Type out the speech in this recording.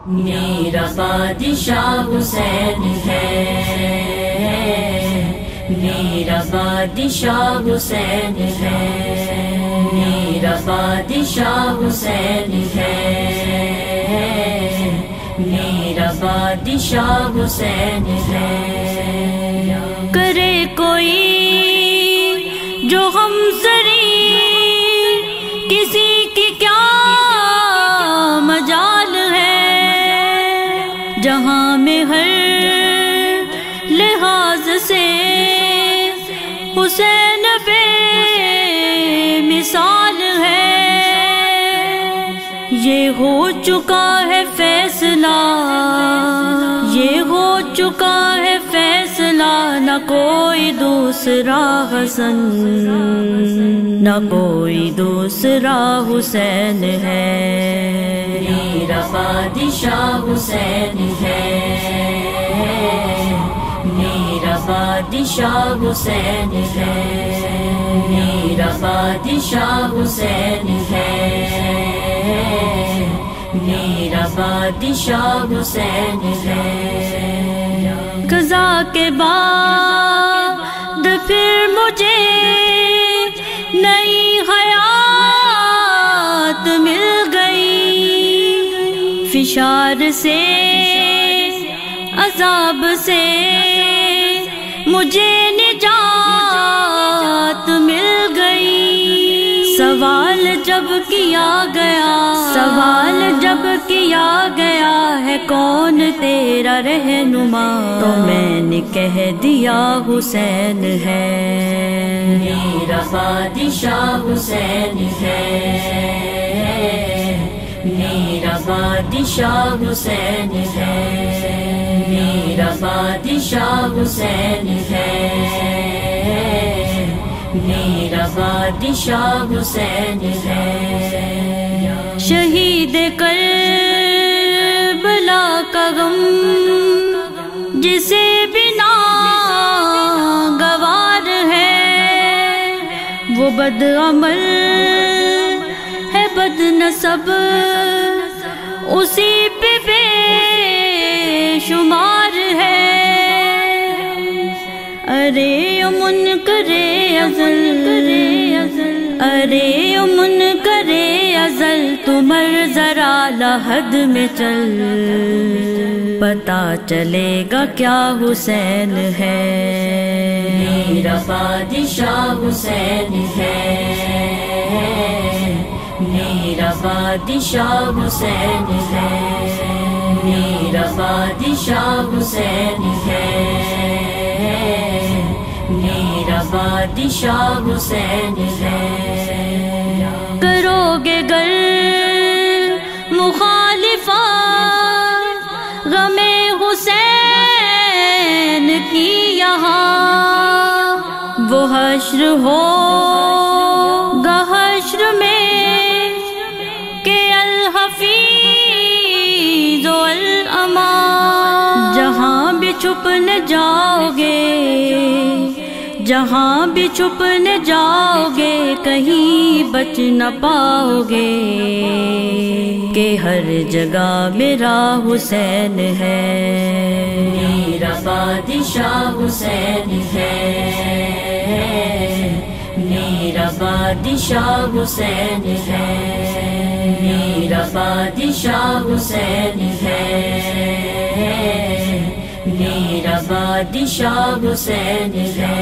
میرا بادشاہ حسین ہے، میرا بادشاہ حسین ہے، میرا بادشاہ حسین ہے، میرا بادشاہ حسین ہے۔ کرے کوئی جو ہم سری، کسی کی کیا مجال ہے، جہاں میں ہر لحاظ سے حسین بے مثال ہے۔ یہ ہو چکا ہے فیصلہ، یہ ہو چکا ہے فیصلہ، نہ کوئی دوسرا حسن، نہ کوئی دوسرا حسین ہے۔ میرا بادشاہ حسین ہے، میرا بادشاہ حسین ہے، میرا بادشاہ حسین ہے، میرا بادشاہ حسین ہے۔ قضا کے بعد پھر مجھے نئی حیات مل گئی، فشار سے عذاب سے مجھے نجات مل گئی۔ سوال جب کیا گیا، سوال جب کیا گیا ہے کون تیرا رہنما، تو میں نے کہہ دیا حسین ہے۔ میرا بادشاہ حسین ہے، میرا بادشاہ حسین ہے، میرا بادشاہ حسین ہے، میرا بادشاہ حسین ہے۔ شہید کربلا کا غم جسے بنا گوار ہے، وہ بد عمل ہے بد نسب، اسی پہ بے شمار ہے۔ ارے منکر ازل، ارے منکر ازل، تمہر ذرا لحد میں چل، پتا چلے گا کیا حسین ہے۔ میرا بادشاہ حسین ہے، میرا بادشاہ حسین ہے، میرا بادشاہ حسین ہے، میرا بادشاہ حسین ہے۔ کرو گے گر مخالفت غم حسین کی یہاں، وہ حشر ہوگا حشر میں کہ الحفیظ والامان۔ جہاں بھی چھپ نہ جاؤ گے، جہاں بھی چھپ نہ جاؤ گے، کہیں بچ نہ پاؤ گے، کہ ہر جگہ میرا حسین ہے۔ میرا بادشاہ حسین ہے، میرا بادشاہ حسین ہے، میرا بادشاہ حسین ہے، میرا بادشاہ حسین ہے۔